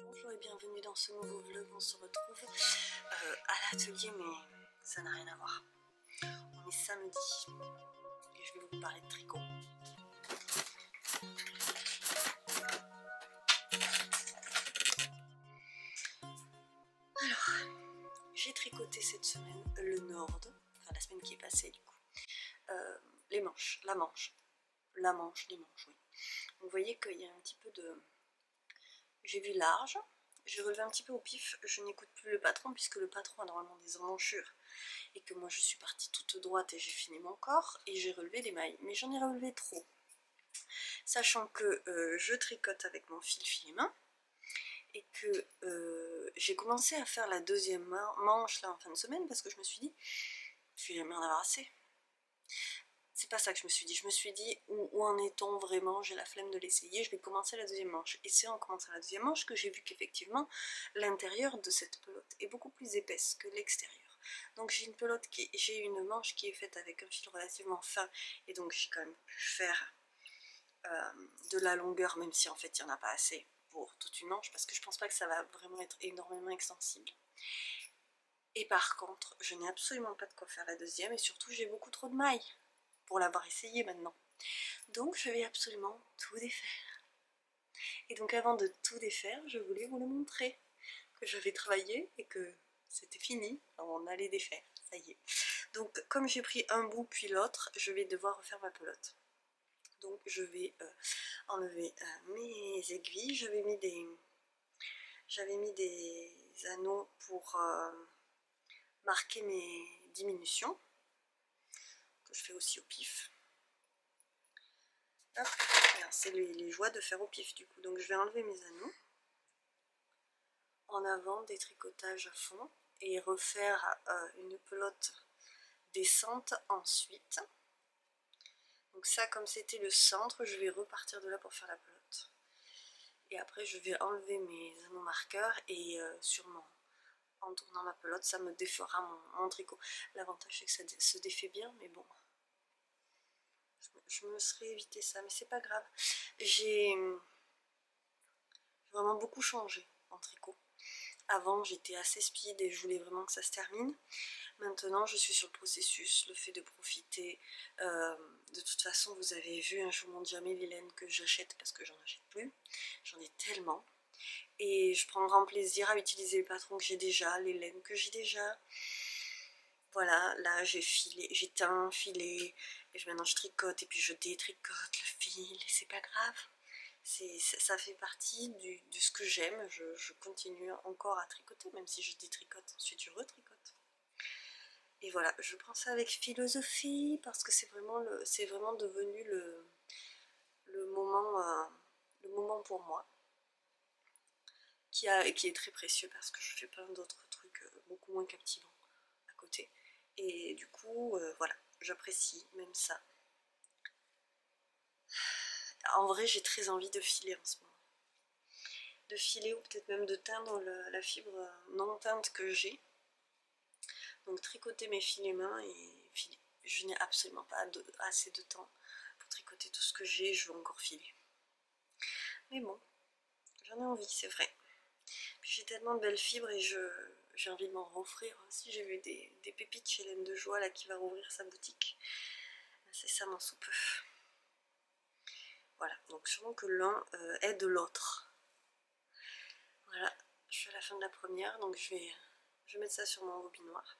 Bonjour et bienvenue dans ce nouveau vlog. On se retrouve à l'atelier, mais ça n'a rien à voir. On est samedi et je vais vous parler de tricot. Alors, j'ai tricoté cette semaine le nord, enfin la semaine qui est passée du coup, les manches, les manches, oui. Vous voyez qu'il y a un petit peu de... J'ai vu large. J'ai relevé un petit peu au pif, je n'écoute plus le patron puisque le patron a normalement des emmanchures et que moi je suis partie toute droite et j'ai fini mon corps et j'ai relevé des mailles, mais j'en ai relevé trop. Sachant que je tricote avec mon fil main et que j'ai commencé à faire la deuxième manche là en fin de semaine parce que je me suis dit, je vais jamais en avoir assez. C'est pas ça que je me suis dit où en est-on vraiment, j'ai la flemme de l'essayer, je vais commencer la deuxième manche. Et c'est en commençant la deuxième manche que j'ai vu qu'effectivement l'intérieur de cette pelote est beaucoup plus épaisse que l'extérieur. Donc j'ai une pelote j'ai une manche qui est faite avec un fil relativement fin et donc j'ai quand même pu faire de la longueur, même si en fait il n'y en a pas assez pour toute une manche parce que je pense pas que ça va vraiment être énormément extensible. Et par contre, je n'ai absolument pas de quoi faire la deuxième et surtout j'ai beaucoup trop de mailles pour l'avoir essayé maintenant. Donc je vais absolument tout défaire. Et donc avant de tout défaire, je voulais vous le montrer. Que j'avais travaillé et que c'était fini. On allait défaire, ça y est. Donc comme j'ai pris un bout puis l'autre, je vais devoir refaire ma pelote. Donc je vais enlever mes aiguilles. J'avais mis des anneaux pour marquer mes diminutions. Que je fais aussi au pif. C'est les joies de faire au pif du coup. Donc je vais enlever mes anneaux en avant, des tricotages à fond et refaire une pelote descente ensuite. Donc ça, comme c'était le centre, je vais repartir de là pour faire la pelote. Et après je vais enlever mes anneaux marqueurs et en tournant ma pelote, ça me défera mon tricot. L'avantage c'est que ça se défait bien, mais bon. Je me serais évité ça, mais c'est pas grave. J'ai vraiment beaucoup changé en tricot. Avant j'étais assez speed et je voulais vraiment que ça se termine. Maintenant je suis sur le processus, le fait de profiter. De toute façon vous avez vu, hein, je vous montre jamais les laines que j'achète parce que j'en achète plus. J'en ai tellement. Et je prends grand plaisir à utiliser les patrons que j'ai déjà, les laines que j'ai déjà. Voilà, là j'ai teint, filé, et maintenant je tricote et puis je détricote le fil et c'est pas grave. Ça fait partie de ce que j'aime, je continue encore à tricoter même si je détricote, ensuite je retricote. Et voilà, je prends ça avec philosophie parce que c'est vraiment devenu le moment pour moi qui est très précieux parce que je fais plein d'autres trucs beaucoup moins captivants à côté. Et du coup, voilà, j'apprécie même ça. En vrai, j'ai très envie de filer en ce moment. De filer ou peut-être même de teindre la fibre non teinte que j'ai. Donc tricoter mes filets mains et filer. Je n'ai absolument pas assez de temps pour tricoter tout ce que j'ai, je veux encore filer. Mais bon, j'en ai envie, c'est vrai. J'ai tellement de belles fibres et j'ai envie de m'en offrir aussi. J'ai vu des pépites chez Laine de Joie là, qui va rouvrir sa boutique. C'est ça mon soupe. Voilà, donc sûrement que l'un aide l'autre. Voilà, je suis à la fin de la première, donc je vais mettre ça sur mon robinoir.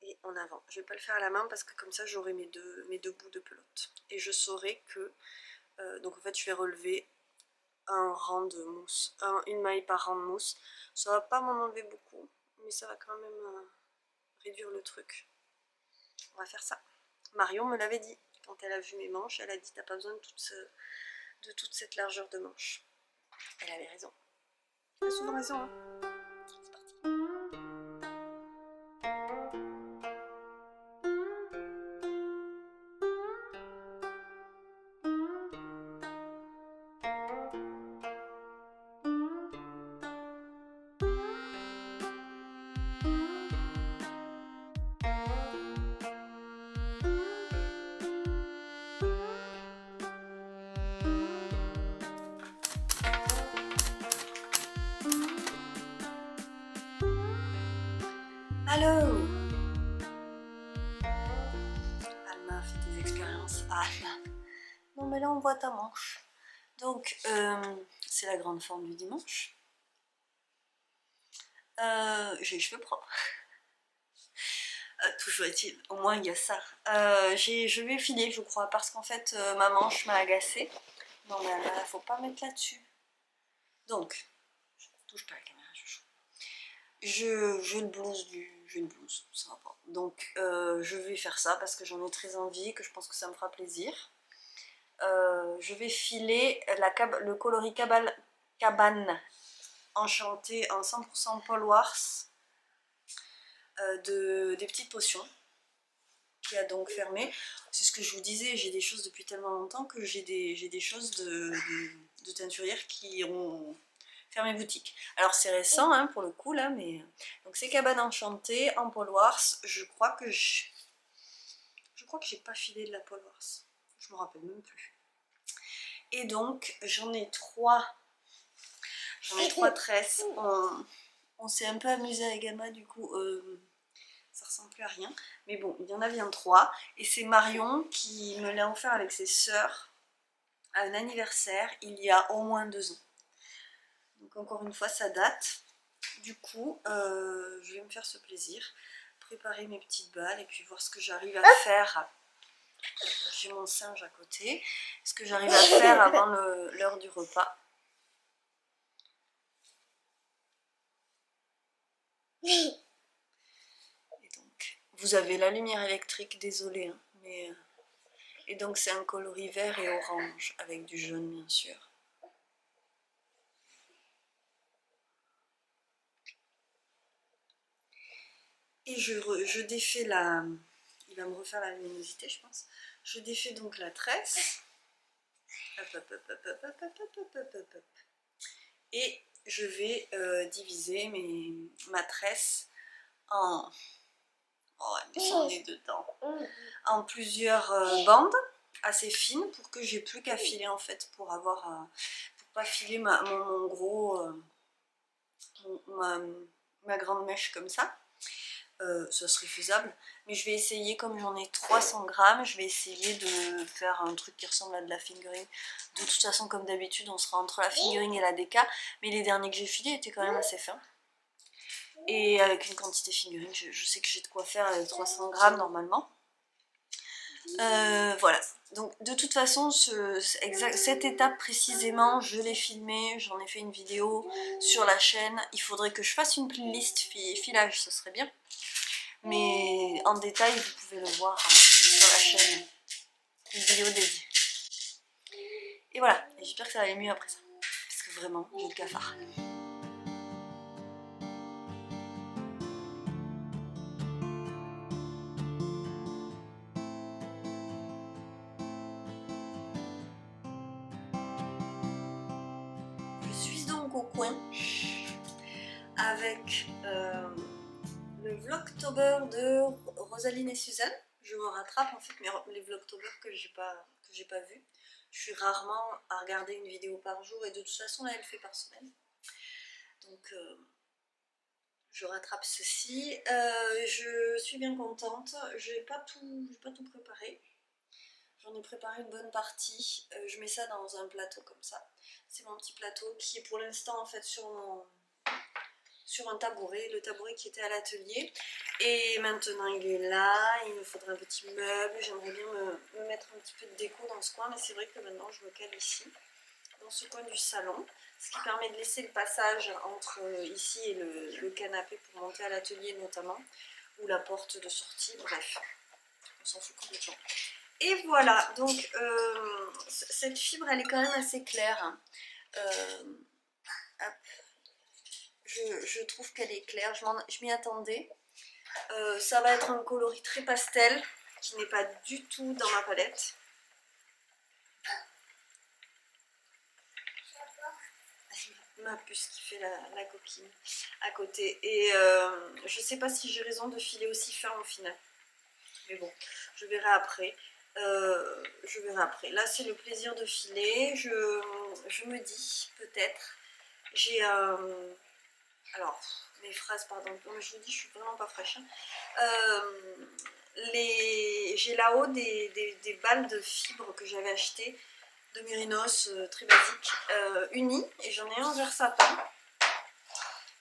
Et en avant. Je vais pas le faire à la main parce que comme ça j'aurai mes deux bouts de pelote. Et je saurai que, donc en fait je vais relever un rang de mousse, une maille par rang de mousse. Ça va pas m'en enlever beaucoup, mais ça va quand même réduire le truc. On va faire ça. Marion me l'avait dit. Quand elle a vu mes manches, elle a dit t'as pas besoin de toute cette largeur de manche. Elle avait raison. Elle a souvent raison, hein. C'est parti. Allô? Alma fait des expériences. Alma. Non mais là on voit ta manche. Donc c'est la grande forme du dimanche. J'ai les cheveux propres. Toujours est-il, au moins il y a ça. Je vais filer je crois parce qu'en fait ma manche m'a agacée. Non mais là faut pas mettre là-dessus. Donc, je ne touche pas la caméra, j'ai une blouse, ça va pas. Donc je vais faire ça parce que j'en ai très envie, que je pense que ça me fera plaisir. Je vais filer le coloris Cabane Enchanté en 100% Paul Wars des petites potions qui a donc fermé. C'est ce que je vous disais, j'ai des choses depuis tellement longtemps que j'ai des choses de teinturière qui ont fermé boutique. Alors c'est récent hein, pour le coup là, mais donc c'est Cabane Enchantée en Paul Wars. Je crois que j'ai pas filé de la Paul Wars. Je me rappelle même plus. Et donc j'en ai trois tresses. On s'est un peu amusé avec Gamma du coup. Ça ressemble plus à rien. Mais bon, il y en a bien 3. Et c'est Marion qui me l'a offert avec ses sœurs à un anniversaire il y a au moins 2 ans. Donc encore une fois, ça date. Du coup, je vais me faire ce plaisir. Préparer mes petites balles et puis voir ce que j'arrive à faire. J'ai mon singe à côté. Ce que j'arrive à faire avant l'heure du repas. Vous avez la lumière électrique, désolé, hein, mais... Et donc c'est un coloris vert et orange, avec du jaune bien sûr. Et je défais la... Il va me refaire la luminosité, je pense. Je défais donc la tresse. Hop, hop, hop, hop, hop, hop, hop, hop, hop, hop, hop. Et je vais diviser ma tresse en... Oh, mais j'en ai dedans. En plusieurs bandes assez fines pour que j'ai plus qu'à filer en fait pour avoir pour pas filer mon gros ma grande mèche comme ça. Ça serait faisable, mais je vais essayer, comme j'en ai 300 grammes, je vais essayer de faire un truc qui ressemble à de la fingering. De toute façon, comme d'habitude, on sera entre la fingering et la déca, mais les derniers que j'ai filés étaient quand même assez fins. Et avec une quantité fingering, je sais que j'ai de quoi faire avec 300 grammes normalement. Voilà, donc de toute façon cette étape précisément je l'ai filmée, j'en ai fait une vidéo sur la chaîne. Il faudrait que je fasse une playlist filage, ce serait bien, mais en détail vous pouvez le voir sur la chaîne, une vidéo dédiée. Et voilà, j'espère que ça va aller mieux après ça, parce que vraiment j'ai le cafard. Au coin avec le Vlogtober de Rosaline et Suzanne. Je me rattrape en fait les Vlogtober que j'ai pas vu. Je suis rarement à regarder une vidéo par jour et de toute façon là elle fait par semaine. Donc je rattrape ceci. Je suis bien contente. J'ai pas tout préparé. J'en ai préparé une bonne partie. Je mets ça dans un plateau comme ça. C'est mon petit plateau qui est pour l'instant en fait sur un tabouret, le tabouret qui était à l'atelier. Et maintenant il est là, il me faudrait un petit meuble. J'aimerais bien me mettre un petit peu de déco dans ce coin, mais c'est vrai que maintenant je me cale ici, dans ce coin du salon. Ce qui permet de laisser le passage entre ici et le canapé pour monter à l'atelier notamment, ou la porte de sortie, bref, on s'en fout complètement. Et voilà, donc cette fibre elle est quand même assez claire. Hein. Hop. Je trouve qu'elle est claire, je m'y attendais. Ça va être un coloris très pastel qui n'est pas du tout dans ma palette. Ma puce qui fait la coquine à côté. Et je sais pas si j'ai raison de filer aussi fin au final. Mais bon, je verrai après. Là, c'est le plaisir de filer. Je me dis, peut-être, j'ai alors mes phrases, pardon, non, mais je vous dis, je suis vraiment pas fraîche. Hein. J'ai là-haut des balles de fibres que j'avais achetées de Mérinos, très basique, unies, et j'en ai un vert sapin.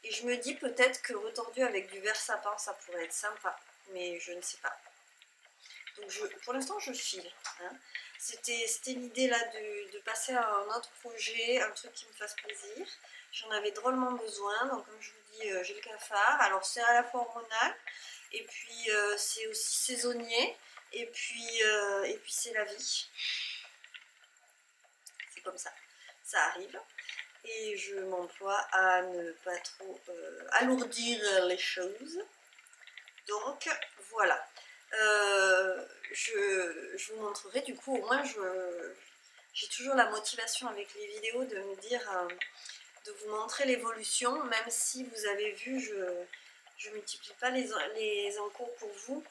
Et je me dis peut-être que retordu avec du vert sapin, ça pourrait être sympa, mais je ne sais pas. Donc pour l'instant, je file. Hein. C'était l'idée là de passer à un autre projet, un truc qui me fasse plaisir. J'en avais drôlement besoin, donc comme je vous dis, j'ai le cafard. Alors c'est à la fois hormonal, et puis c'est aussi saisonnier, et puis c'est la vie. C'est comme ça arrive. Et je m'emploie à ne pas trop alourdir les choses. Donc voilà. Je vous montrerai du coup, au moins j'ai toujours la motivation avec les vidéos de me dire, de vous montrer l'évolution, même si vous avez vu, je multiplie pas les encours pour vous.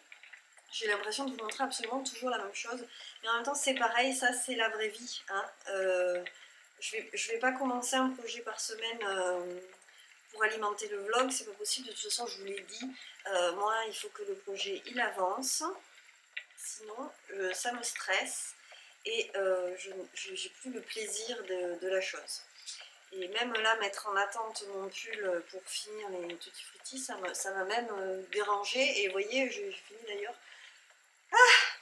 J'ai l'impression de vous montrer absolument toujours la même chose, mais en même temps c'est pareil, ça c'est la vraie vie. Hein. Je vais pas commencer un projet par semaine pour alimenter le vlog, c'est pas possible, de toute façon je vous l'ai dit, moi il faut que le projet il avance, sinon ça me stresse et j'ai plus le plaisir de la chose. Et même là, mettre en attente mon pull pour finir les tutti frutti, ça m'a même dérangé. Et vous voyez, j'ai fini d'ailleurs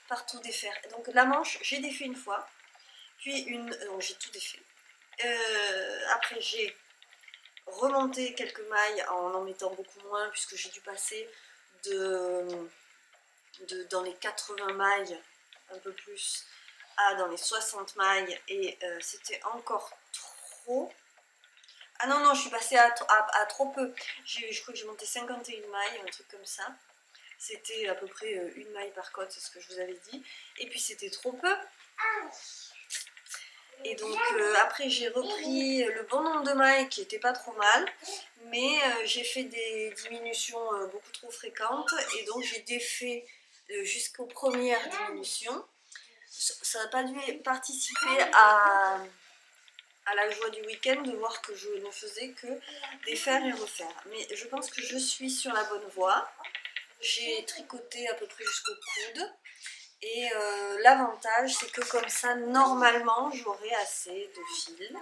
par tout défaire. Donc la manche, j'ai défait une fois, puis j'ai tout défait. Après, j'ai remonté quelques mailles en mettant beaucoup moins, puisque j'ai dû passer dans les 80 mailles, un peu plus, à dans les 60 mailles, et c'était encore trop. Ah non, non, je suis passée à trop peu. Je crois que j'ai monté 51 mailles, un truc comme ça. C'était à peu près une maille par côte, c'est ce que je vous avais dit. Et puis c'était trop peu. Et donc après j'ai repris le bon nombre de mailles qui était pas trop mal. Mais j'ai fait des diminutions beaucoup trop fréquentes. Et donc j'ai défait jusqu'aux premières diminutions. Ça n'a pas dû participer à la joie du week-end de voir que je ne faisais que défaire et refaire. Mais je pense que je suis sur la bonne voie. J'ai tricoté à peu près jusqu'au coude. Et l'avantage, c'est que comme ça, normalement, j'aurai assez de fil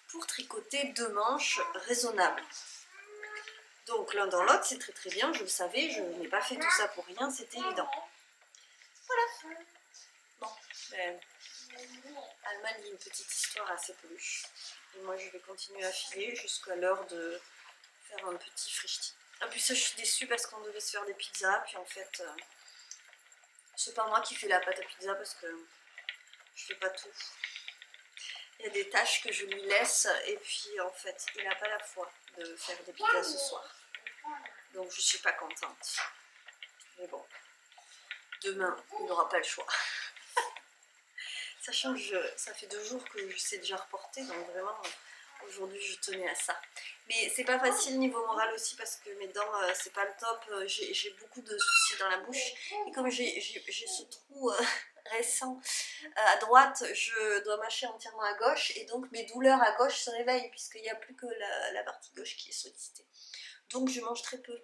pour tricoter 2 manches raisonnables. Donc l'un dans l'autre, c'est très très bien, je le savais, je n'ai pas fait tout ça pour rien, c'est évident. Voilà. Bon, ben, Alma lit une petite histoire à ses peluches. Et moi, je vais continuer à filer jusqu'à l'heure de faire un petit frichti. Ah, puis ça, je suis déçue parce qu'on devait se faire des pizzas, puis en fait, c'est pas moi qui fais la pâte à pizza parce que je fais pas tout. Il y a des tâches que je lui laisse et puis en fait, il n'a pas la foi de faire des pizzas ce soir. Donc je suis pas contente. Mais bon, demain, il n'aura pas le choix. Sachant que ça fait 2 jours que je sais déjà reporter, donc vraiment, aujourd'hui je tenais à ça. Mais c'est pas facile niveau moral aussi parce que mes dents, c'est pas le top. J'ai beaucoup de soucis dans la bouche. Et comme j'ai ce trou récent à droite, je dois mâcher entièrement à gauche. Et donc mes douleurs à gauche se réveillent puisqu'il n'y a plus que la partie gauche qui est sollicitée. Donc je mange très peu.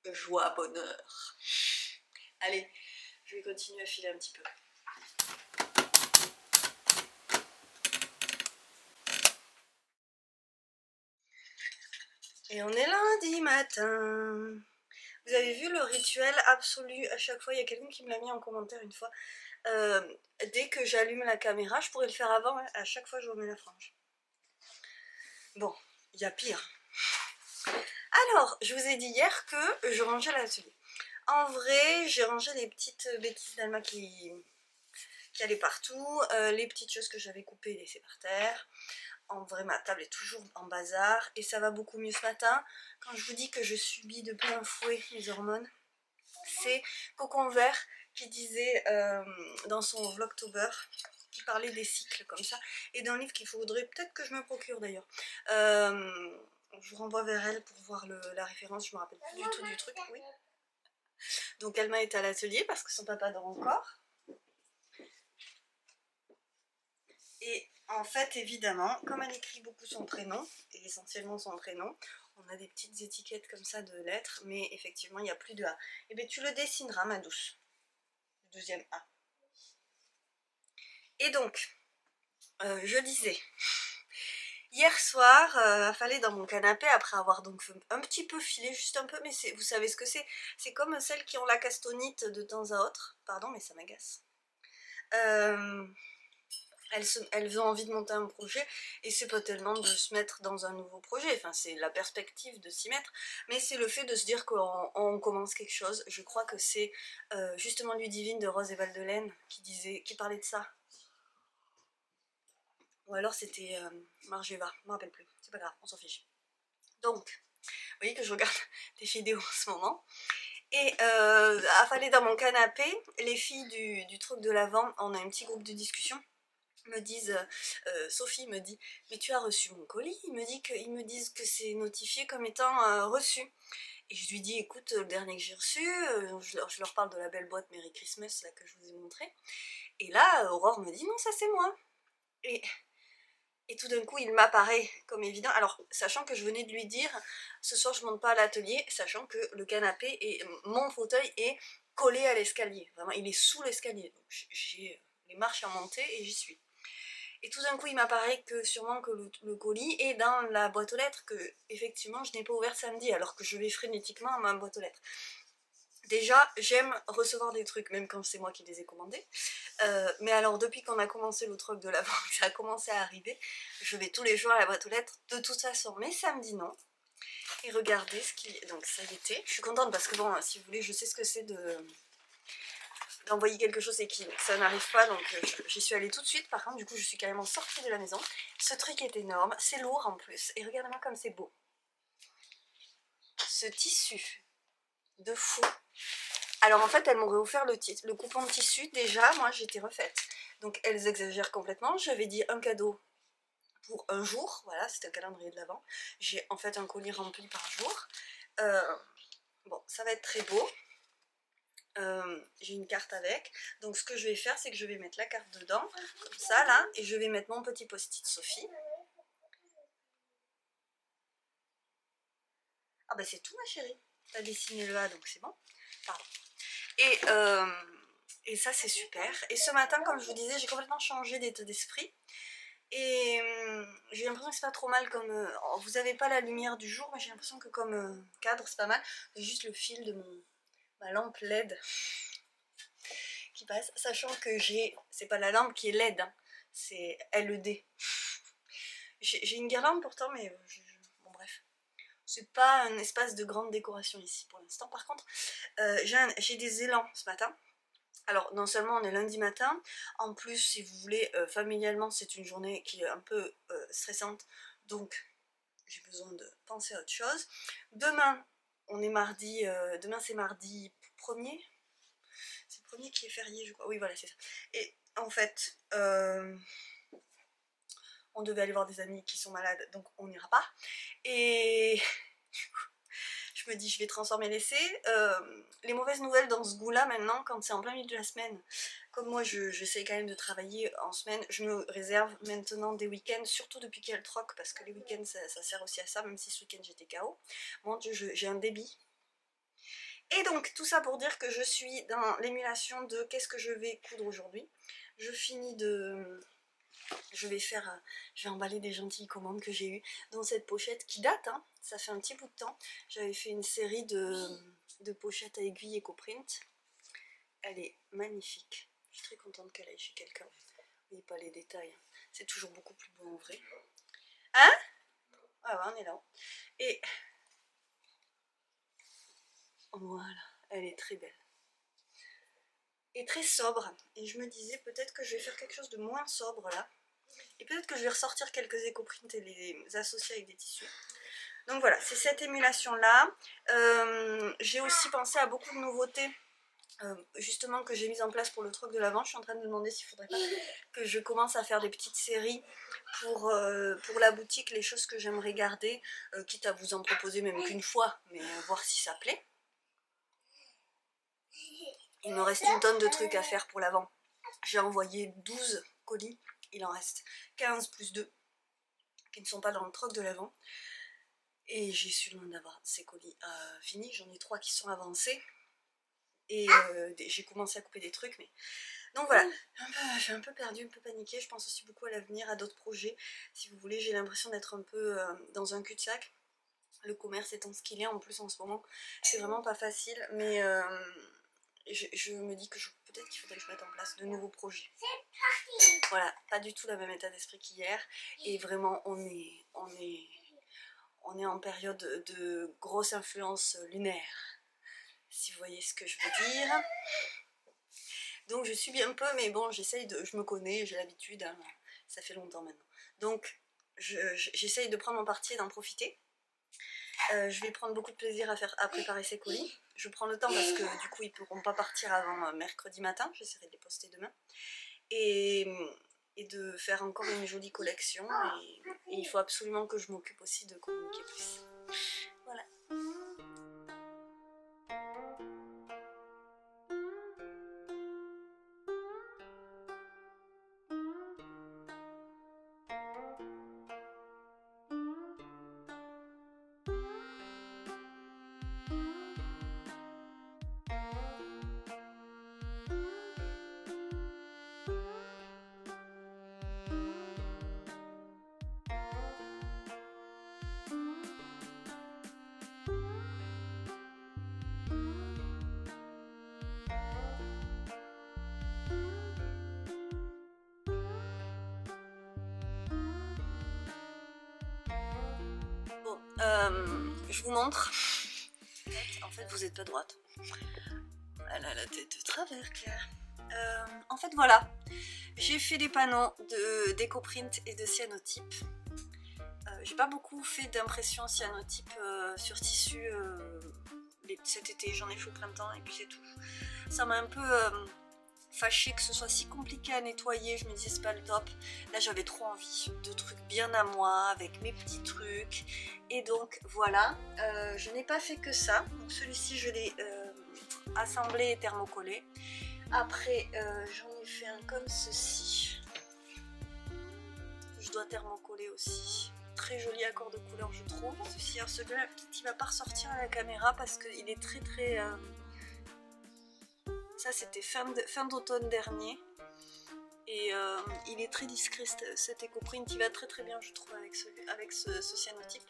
Joie, bonheur. Allez, je vais continuer à filer un petit peu. Et on est lundi matin. Vous avez vu le rituel absolu à chaque fois, il y a quelqu'un qui me l'a mis en commentaire une fois. Dès que j'allume la caméra, je pourrais le faire avant, hein, à chaque fois je remets la frange. Bon, il y a pire. Alors, je vous ai dit hier que je rangeais l'atelier. En vrai, j'ai rangé les petites bêtises d'Alma qui allaient partout, les petites choses que j'avais coupées et laissées par terre. En vrai, ma table est toujours en bazar et ça va beaucoup mieux ce matin. Quand je vous dis que je subis de plein fouet les hormones, c'est Cocon Vert qui disait dans son Vlogtober, qui parlait des cycles comme ça, et d'un livre qu'il faudrait peut-être que je me procure d'ailleurs. Je vous renvoie vers elle pour voir la référence, je me rappelle plus du tout du truc. Oui. Donc Alma est à l'atelier parce que son papa dort encore. Et En fait, évidemment, comme elle écrit beaucoup son prénom, et essentiellement son prénom, on a des petites étiquettes comme ça de lettres, mais effectivement, il n'y a plus de A. Et bien, tu le dessineras, ma douce. Le deuxième A. Et donc, je disais, hier soir, affalée dans mon canapé, après avoir donc un petit peu filé, juste un peu, mais vous savez ce que c'est? C'est comme celles qui ont la castonite de temps à autre. Pardon, mais ça m'agace. Elles ont envie de monter un projet et c'est pas tellement de se mettre dans un nouveau projet, enfin c'est la perspective de s'y mettre, mais c'est le fait de se dire qu'on commence quelque chose. Je crois que c'est justement Ludivine de Rose et Valdelaine qui parlait de ça. Ou alors c'était Margeva, je me rappelle plus, c'est pas grave, on s'en fiche. Donc, vous voyez que je regarde des vidéos en ce moment. Et affalée dans mon canapé, les filles du truc de l'Avent, on a un petit groupe de discussion, me disent, Sophie me dit, mais tu as reçu mon colis, ils me disent que c'est notifié comme étant reçu. Et je lui dis, écoute, le dernier que j'ai reçu, je leur parle de la belle boîte Merry Christmas là, que je vous ai montré. Et là, Aurore me dit, non, ça c'est moi. Et tout d'un coup, il m'apparaît comme évident. Alors, sachant que je venais de lui dire, ce soir je monte pas à l'atelier, sachant que le canapé et mon fauteuil est collé à l'escalier. Vraiment, il est sous l'escalier. Donc, j'ai les marches à monter et j'y suis. Et tout d'un coup, il m'apparaît que sûrement que le colis est dans la boîte aux lettres, que effectivement je n'ai pas ouvert samedi, alors que je vais frénétiquement à ma boîte aux lettres. Déjà, j'aime recevoir des trucs, même quand c'est moi qui les ai commandés. Mais alors, depuis qu'on a commencé le truc de la vente, ça a commencé à arriver, je vais tous les jours à la boîte aux lettres, de toute façon, mais samedi non. Et regardez ce qui... Donc ça y était. Je suis contente parce que bon, si vous voulez, je sais ce que c'est d'envoyer quelque chose et que ça n'arrive pas, donc j'y suis allée tout de suite. Par contre, du coup, je suis carrément sortie de la maison. Ce truc est énorme, c'est lourd en plus, et regardez-moi comme c'est beau. Ce tissu de fou. Alors en fait, elles m'auraient offert le coupon de tissu, déjà, moi j'étais refaite. Donc elles exagèrent complètement, j'avais dit un cadeau pour un jour, voilà, c'était le calendrier de l'Avent. J'ai en fait un colis rempli par jour. Bon, ça va être très beau. J'ai une carte avec, donc ce que je vais faire, c'est que je vais mettre la carte dedans, comme ça là, et je vais mettre mon petit post-it Sophie. Ah bah c'est tout ma chérie, t'as dessiné le A donc c'est bon, pardon. Et ça c'est super, et ce matin comme je vous disais j'ai complètement changé d'état d'esprit, et j'ai l'impression que c'est pas trop mal comme, vous avez pas la lumière du jour, mais j'ai l'impression que comme cadre c'est pas mal, c'est juste le fil de ma lampe LED qui passe, sachant que c'est pas la lampe qui est LED, hein, c'est LED. J'ai une guirlande pourtant, mais bon bref. C'est pas un espace de grande décoration ici pour l'instant. Par contre, j'ai des élans ce matin. Alors non seulement on est lundi matin, en plus si vous voulez, familialement c'est une journée qui est un peu stressante, donc j'ai besoin de penser à autre chose. Demain, on est mardi, demain c'est mardi 1er. C'est le 1er qui est férié je crois, oui voilà c'est ça. Et en fait, on devait aller voir des amis qui sont malades, donc on n'ira pas. Et je me dis, je vais transformer l'essai. Les mauvaises nouvelles dans ce goût-là, maintenant, quand c'est en plein milieu de la semaine, comme moi, j'essaie quand même de travailler en semaine, je me réserve maintenant des week-ends, surtout depuis qu'il y a le troc, parce que les week-ends, ça sert aussi à ça, même si ce week-end j'étais KO. Mon Dieu, j'ai un débit. Et donc, tout ça pour dire que je suis dans l'émulation de qu'est-ce que je vais coudre aujourd'hui. Je finis de... Je vais emballer des gentilles commandes que j'ai eues dans cette pochette qui date, hein, ça fait un petit bout de temps. J'avais fait une série de pochettes à aiguilles EcoPrint. Elle est magnifique. Je suis très contente qu'elle aille chez quelqu'un. Vous voyez pas les détails, c'est toujours beaucoup plus beau en vrai. Hein? Ah ouais, on est là. Et voilà, elle est très belle. Et très sobre. Et je me disais peut-être que je vais faire quelque chose de moins sobre là. Et peut-être que je vais ressortir quelques éco-prints et les associer avec des tissus. Donc voilà, c'est cette émulation là. J'ai aussi pensé à beaucoup de nouveautés justement que j'ai mises en place pour le truc de l'Avent. Je suis en train de me demander s'il faudrait pas que je commence à faire des petites séries pour la boutique, les choses que j'aimerais garder, quitte à vous en proposer même qu'une fois, mais voir si ça plaît. Il me reste une tonne de trucs à faire pour l'Avent. J'ai envoyé 12 colis il en reste 15 plus 2 qui ne sont pas dans le troc de l'avant. Et j'ai su le monde d'avoir ces colis finis, j'en ai 3 qui sont avancés. Et j'ai commencé à couper des trucs, mais... Donc voilà, je suis un peu perdue, un peu paniquée, je pense aussi beaucoup à l'avenir, à d'autres projets. Si vous voulez, j'ai l'impression d'être un peu dans un cul-de-sac. Le commerce étant ce qu'il est en plus en ce moment, c'est vraiment pas facile, mais je me dis que peut-être qu'il faudrait que je mette en place de nouveaux projets. Voilà, pas du tout le même état d'esprit qu'hier, et vraiment on est en période de grosse influence lunaire, si vous voyez ce que je veux dire. Donc je subis un peu, mais bon, je me connais, j'ai l'habitude, hein, ça fait longtemps maintenant. Donc j'essaye de prendre mon parti et d'en profiter. Je vais prendre beaucoup de plaisir à préparer ces colis. Je prends le temps parce que du coup ils ne pourront pas partir avant mercredi matin, j'essaierai de les poster demain. Et de faire encore une jolie collection. Et il faut absolument que je m'occupe aussi de communiquer plus. Voilà. Bon, je vous montre. En fait, vous n'êtes pas droite. Elle a la tête de travers, Claire. En fait, voilà. J'ai fait des panneaux de décoprint et de cyanotype. J'ai pas beaucoup fait d'impression cyanotype sur tissu cet été. J'en ai fait au printemps et puis c'est tout. Ça m'a un peu fâché que ce soit si compliqué à nettoyer. Je me disais c'est pas le top. Là j'avais trop envie de trucs bien à moi avec mes petits trucs. Et donc voilà. Je n'ai pas fait que ça. Donc celui-ci je l'ai assemblé et thermocollé. Après j'en ai fait un comme ceci. Je dois thermocoller aussi. Très joli accord de couleur je trouve. Ceci, alors celui-là peut-être il va pas ressortir à la caméra parce qu'il est très très... Ça c'était fin d'automne dernier. Et il est très discret cet éco-print, il va très très bien je trouve avec ce cyanotype.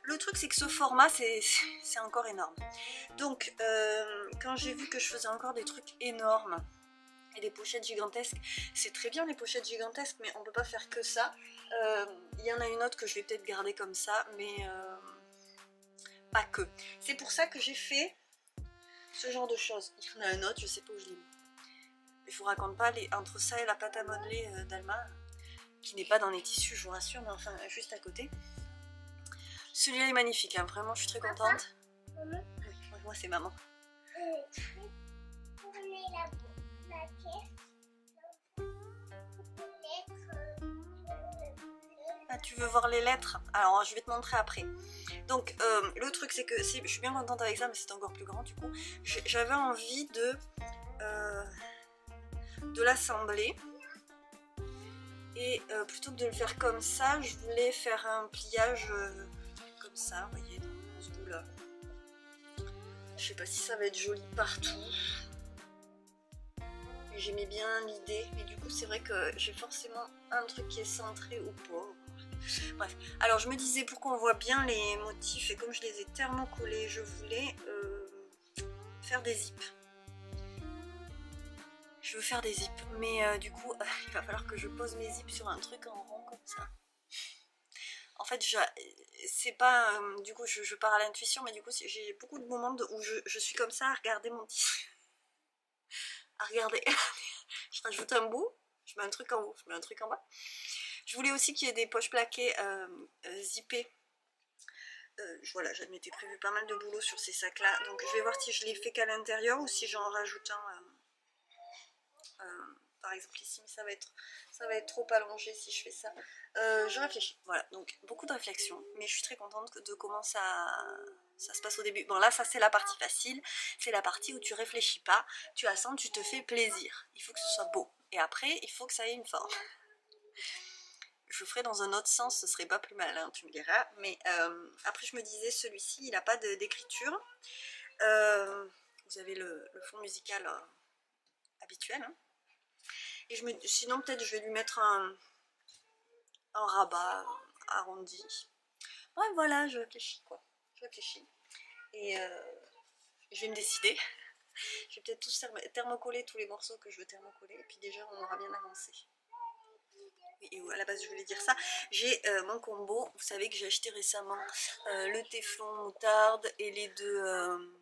Le truc c'est que ce format c'est encore énorme. Donc quand j'ai vu que je faisais encore des trucs énormes et des pochettes gigantesques, c'est très bien les pochettes gigantesques mais on peut pas faire que ça. Il y en a une autre que je vais peut-être garder comme ça, mais pas que. C'est pour ça que j'ai fait ce genre de choses. Il y en a un autre, je sais pas où je l'ai mis. Je vous raconte pas, entre ça et la pâte à modeler d'Alma, qui n'est pas dans les tissus, je vous rassure, mais enfin juste à côté. Celui-là est magnifique, hein, vraiment je suis très contente. Oui, moi c'est maman. Ah, tu veux voir les lettres? Alors je vais te montrer après. Donc le truc c'est que je suis bien contente avec ça, mais c'est encore plus grand du coup. J'avais envie de l'assembler. Et plutôt que de le faire comme ça, je voulais faire un pliage comme ça, vous voyez, dans ce bout là. Je sais pas si ça va être joli partout. J'aimais bien l'idée, mais du coup c'est vrai que j'ai forcément un truc qui est centré ou pas. Bref, alors je me disais pour qu'on voit bien les motifs, et comme je les ai thermocollés, je voulais faire des zips. Je veux faire des zips, mais du coup il va falloir que je pose mes zips sur un truc en rond comme ça. En fait c'est pas, du coup je pars à l'intuition, mais du coup j'ai beaucoup de moments où je suis comme ça à regarder mon tissu. À regarder. Je rajoute un bout, je mets un truc en haut, je mets un truc en bas. Je voulais aussi qu'il y ait des poches plaquées zippées. Voilà, je m'étais prévu pas mal de boulot sur ces sacs là, donc je vais voir si je les fais qu'à l'intérieur ou si j'en rajoute un par exemple ici, mais ça va être trop allongé si je fais ça. Je réfléchis, voilà, donc beaucoup de réflexion, mais je suis très contente de comment ça se passe au début. Bon là ça c'est la partie facile, c'est la partie où tu réfléchis pas, tu assembles, tu te fais plaisir, il faut que ce soit beau, et après il faut que ça ait une forme. Je ferai dans un autre sens, ce serait pas plus mal, hein, tu me diras. Mais après je me disais, celui-ci il n'a pas d'écriture. Vous avez le fond musical habituel. Hein. Et sinon peut-être je vais lui mettre un rabat arrondi. Ouais voilà, je réfléchis quoi. Je réfléchis. Et je vais me décider. Je vais peut-être tous thermocoller tous les morceaux que je veux thermocoller. Et puis déjà on aura bien avancé. Et à la base je voulais dire ça, j'ai mon combo, vous savez que j'ai acheté récemment le téflon moutarde et les deux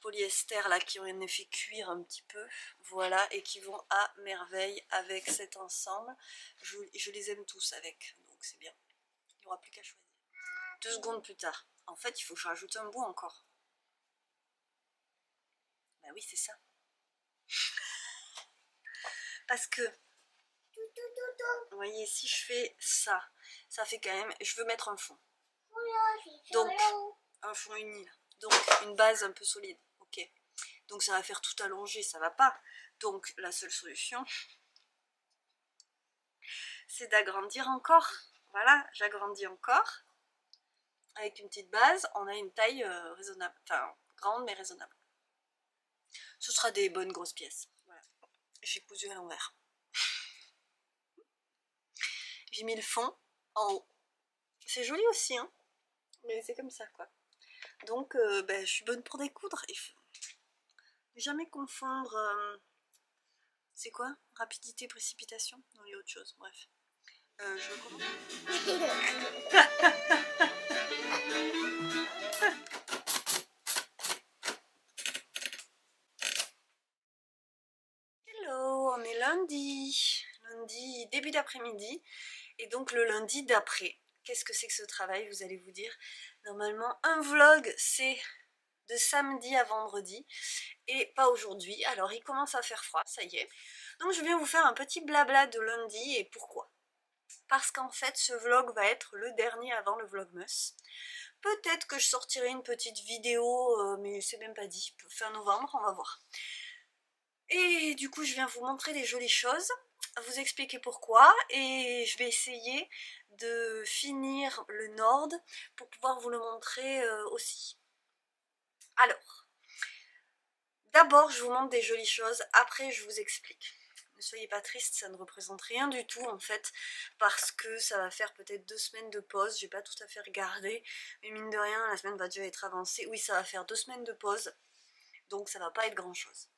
polyester là qui ont un effet cuir un petit peu, voilà, et qui vont à merveille avec cet ensemble. Je les aime tous avec, donc c'est bien, il n'y aura plus qu'à choisir. 2 secondes plus tard, en fait il faut que je rajoute un bout encore. Bah oui c'est ça. Parce que vous voyez, si je fais ça, ça fait quand même... Je veux mettre un fond. Donc, un fond uni. Donc, une base un peu solide. Ok. Donc, ça va faire tout allonger, ça va pas. Donc, la seule solution, c'est d'agrandir encore. Voilà, j'agrandis encore. Avec une petite base, on a une taille raisonnable. Enfin, grande mais raisonnable. Ce sera des bonnes grosses pièces. Voilà. J'ai cousu à l'envers. J'ai mis le fond en haut. C'est joli aussi, hein, mais c'est comme ça, quoi. Donc, je suis bonne pour découdre. Il faut jamais confondre... c'est quoi? Rapidité, précipitation? Non, il y a autre chose, bref. Je recommence. Hello, on est lundi. Lundi, début d'après-midi. Et donc le lundi d'après. Qu'est-ce que c'est que ce travail, vous allez vous dire? Normalement, un vlog, c'est de samedi à vendredi. Et pas aujourd'hui. Alors, il commence à faire froid, ça y est. Donc, je viens vous faire un petit blabla de lundi. Et pourquoi? Parce qu'en fait, ce vlog va être le dernier avant le vlogmas. Peut-être que je sortirai une petite vidéo, mais c'est même pas dit. Fin novembre, on va voir. Et du coup, je viens vous montrer des jolies choses, vous expliquer pourquoi, et je vais essayer de finir le Nord pour pouvoir vous le montrer aussi. Alors, d'abord, je vous montre des jolies choses, après je vous explique. Ne soyez pas triste, ça ne représente rien du tout en fait, parce que ça va faire peut-être 2 semaines de pause, j'ai pas tout à fait regardé, mais mine de rien, la semaine va déjà être avancée. Oui, ça va faire 2 semaines de pause, donc ça va pas être grand chose.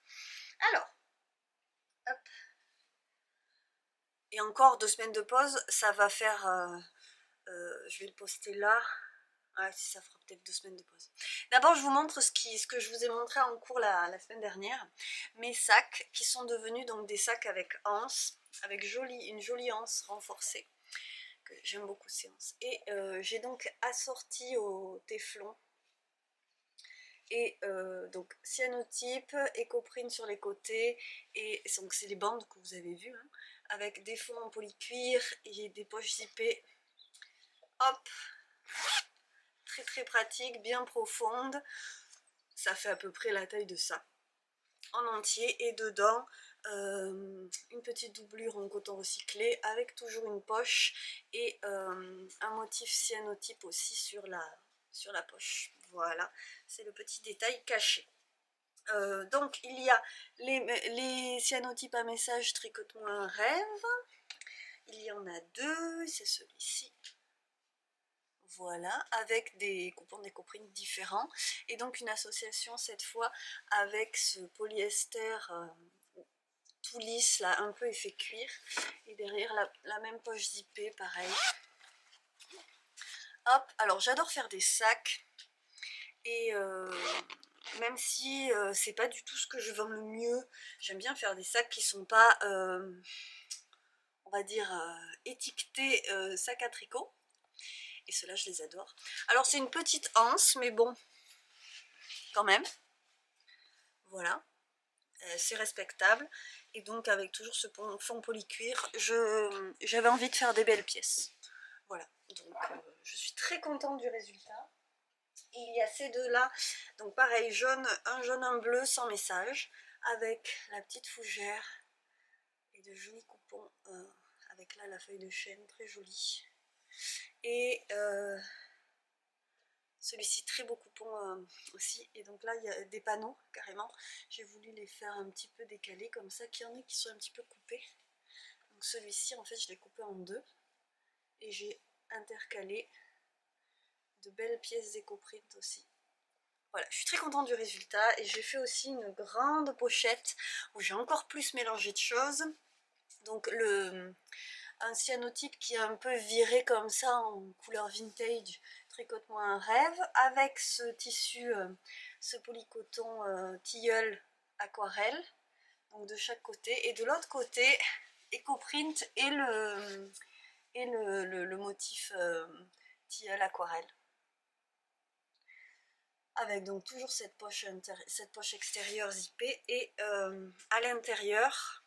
Alors, hop. Et encore 2 semaines de pause, ça va faire... je vais le poster là. Ah, si ça fera peut-être 2 semaines de pause. D'abord, je vous montre ce que je vous ai montré en cours la semaine dernière. Mes sacs, qui sont devenus donc des sacs avec anse, avec une jolie anse renforcée. J'aime beaucoup ces anses. Et j'ai donc assorti au téflon. Et donc cyanotype, écoprine sur les côtés, et donc c'est les bandes que vous avez vues, hein, avec des fonds en polycuir et des poches zippées. Hop, très très pratique, bien profonde. Ça fait à peu près la taille de ça, en entier, et dedans une petite doublure en coton recyclé avec toujours une poche et un motif cyanotype aussi sur la poche. Voilà, c'est le petit détail caché. Donc il y a les cyanotypes à message Tricote-moi un rêve. Il y en a 2, c'est celui-ci. Voilà, avec des coupons d'écoprine différents. Et donc une association cette fois avec ce polyester tout lisse, là, un peu effet cuir. Et derrière la même poche zippée, pareil. Hop, alors j'adore faire des sacs. Et même si c'est pas du tout ce que je vends le mieux, j'aime bien faire des sacs qui sont pas, on va dire, étiquetés sac à tricot. Et ceux-là, je les adore. Alors c'est une petite anse, mais bon, quand même. Voilà, c'est respectable. Et donc avec toujours ce fond polycuir, j'avais envie de faire des belles pièces. Voilà, donc je suis très contente du résultat. Et il y a ces deux-là, donc pareil, un jaune, un bleu sans message, avec la petite fougère et de jolis coupons avec là la feuille de chêne, très jolie. Et celui-ci très beau coupon aussi. Et donc là il y a des panneaux carrément. J'ai voulu les faire un petit peu décalés comme ça, qu'il y en ait qui sont un petit peu coupés. Donc celui-ci en fait je l'ai coupé en deux. Et j'ai intercalé de belles pièces d'éco-print aussi. Voilà, je suis très contente du résultat. Et j'ai fait aussi une grande pochette où j'ai encore plus mélangé de choses. Donc un cyanotype qui est un peu viré comme ça en couleur vintage, tricote-moi un rêve, avec ce tissu, ce polycoton tilleul aquarelle, donc de chaque côté, et de l'autre côté éco-print et le motif tilleul aquarelle. Avec donc toujours cette poche extérieure zippée et à l'intérieur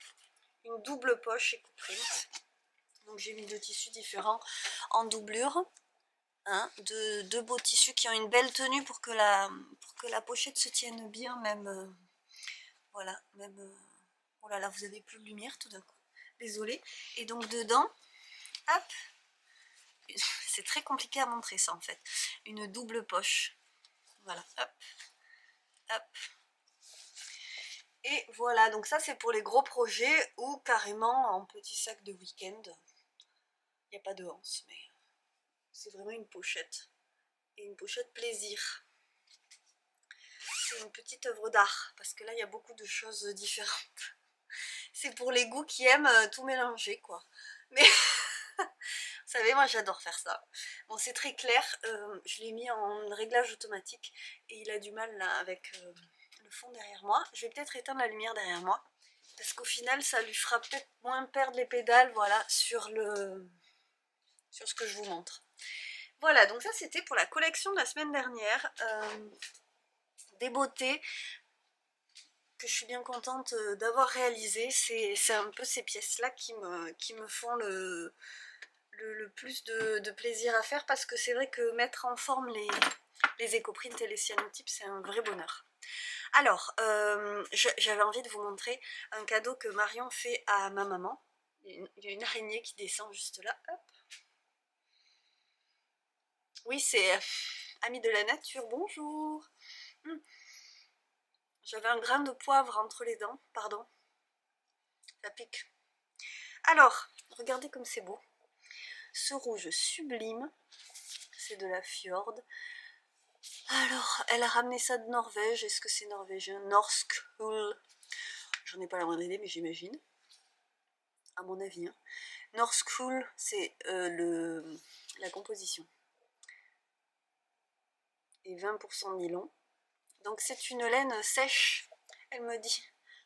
une double poche éco-print. Donc j'ai mis deux tissus différents en doublure, hein, deux beaux tissus qui ont une belle tenue pour que la pochette se tienne bien, même voilà, même oh là là, vous avez plus de lumière tout d'un coup, désolée. Et donc dedans, hop, c'est très compliqué à montrer ça en fait, une double poche, voilà, hop, hop. Et voilà, donc ça c'est pour les gros projets ou carrément en petit sac de week-end. Il n'y a pas de hanse, mais c'est vraiment une pochette. Et une pochette plaisir. C'est une petite œuvre d'art, parce que là il y a beaucoup de choses différentes. C'est pour les goûts qui aiment tout mélanger, quoi. Mais vous savez, moi j'adore faire ça. Bon, c'est très clair, je l'ai mis en réglage automatique et il a du mal là avec le fond derrière moi. Je vais peut-être éteindre la lumière derrière moi, parce qu'au final ça lui fera peut-être moins perdre les pédales, voilà, sur ce que je vous montre. Voilà, donc ça c'était pour la collection de la semaine dernière. Des beautés que je suis bien contente d'avoir réalisées. C'est un peu ces pièces-là qui me font le plus de plaisir à faire, parce que c'est vrai que mettre en forme les éco-prints et les cyanotypes, c'est un vrai bonheur. Alors, j'avais envie de vous montrer un cadeau que Marion fait à ma maman. Il y a une araignée qui descend juste là, hop. Oui, c'est Ami de la nature, bonjour. J'avais un grain de poivre entre les dents, pardon. Ça pique. Alors, regardez comme c'est beau. Ce rouge sublime, c'est de la Fjord. Alors, elle a ramené ça de Norvège. Est-ce que c'est norvégien? Norsk Hull. J'en ai pas la moindre idée, mais j'imagine. À mon avis. Hein. Norsk Hull, c'est la composition. Et 20% nylon. Donc c'est une laine sèche. Elle me dit,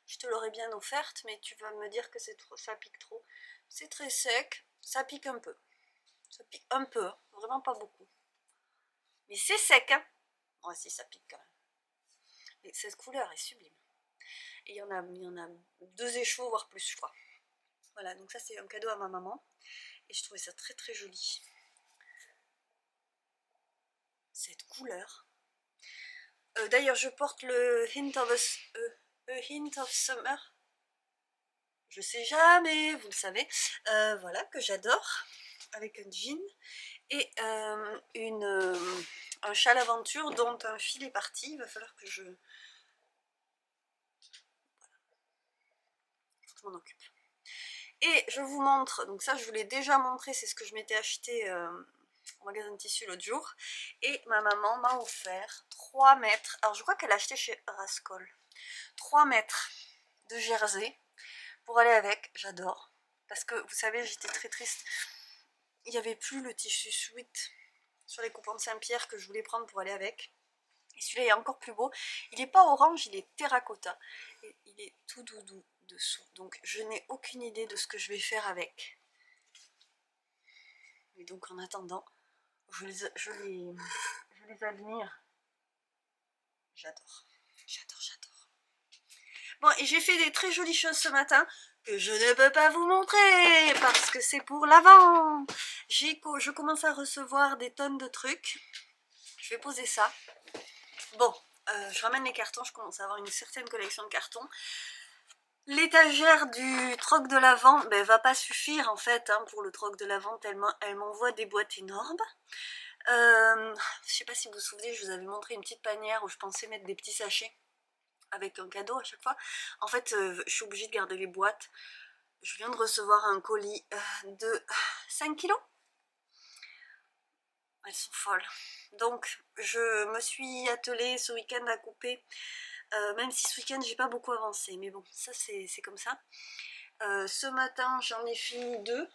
je te l'aurais bien offerte, mais tu vas me dire que ça pique trop. C'est très sec, ça pique un peu. Ça pique un peu, hein. Vraiment pas beaucoup. Mais c'est sec, hein. Ouais, si, ça pique quand même. Et cette couleur est sublime. Et il y en a 2 échevaux, voire plus, je crois. Voilà, donc ça c'est un cadeau à ma maman. Et je trouvais ça très très joli. Cette couleur. D'ailleurs, je porte le Hint of Summer. Je sais jamais, vous le savez. Voilà, que j'adore. Avec un jean. Et un châle aventure dont un fil est parti. Il va falloir que je... Faut que je m'en occupe. Et je vous montre, donc ça je vous l'ai déjà montré, c'est ce que je m'étais acheté au magasin de tissu l'autre jour. Et ma maman m'a offert 3 mètres, alors je crois qu'elle a acheté chez Rascol, 3 mètres de jersey pour aller avec, j'adore. Parce que vous savez, j'étais très triste, il n'y avait plus le tissu sweat sur les coupons de Saint-Pierre que je voulais prendre pour aller avec. Et celui-là est encore plus beau, il n'est pas orange, il est terracotta, et il est tout doudou dessous, donc je n'ai aucune idée de ce que je vais faire avec. Et donc en attendant, je les admire. J'adore, j'adore, j'adore. Bon, et j'ai fait des très jolies choses ce matin que je ne peux pas vous montrer parce que c'est pour l'avant. Je commence à recevoir des tonnes de trucs. Je vais poser ça. Bon, je ramène les cartons, je commence à avoir une certaine collection de cartons. L'étagère du troc de l'Avent ben, va pas suffire en fait hein, pour le troc de l'Avent tellement elle m'envoie des boîtes énormes. Je sais pas si vous vous souvenez, je vous avais montré une petite panière où je pensais mettre des petits sachets avec un cadeau à chaque fois. En fait, je suis obligée de garder les boîtes. Je viens de recevoir un colis de 5 kilos. Elles sont folles. Donc, je me suis attelée ce week-end à couper. Même si ce week-end, j'ai pas beaucoup avancé. Mais bon, ça, c'est comme ça. Ce matin, j'en ai fini 2.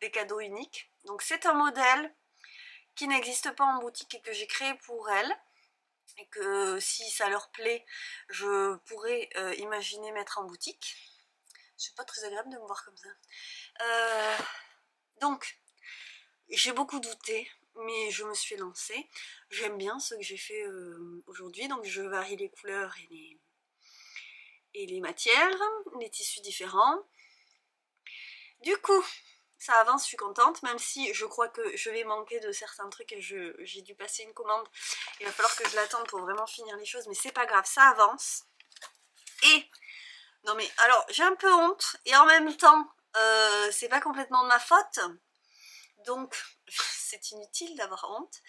Des cadeaux uniques. Donc, c'est un modèle qui n'existe pas en boutique et que j'ai créé pour elles. Et que si ça leur plaît, je pourrais imaginer mettre en boutique. C'est pas très agréable de me voir comme ça. Donc, j'ai beaucoup douté, mais je me suis lancée. J'aime bien ce que j'ai fait aujourd'hui, donc je varie les couleurs et les matières, les tissus différents. Du coup, ça avance, je suis contente, même si je crois que je vais manquer de certains trucs et j'ai dû passer une commande. Il va falloir que je l'attende pour vraiment finir les choses, mais c'est pas grave, ça avance. Et, non mais, alors, j'ai un peu honte, et en même temps, c'est pas complètement de ma faute, donc c'est inutile d'avoir honte.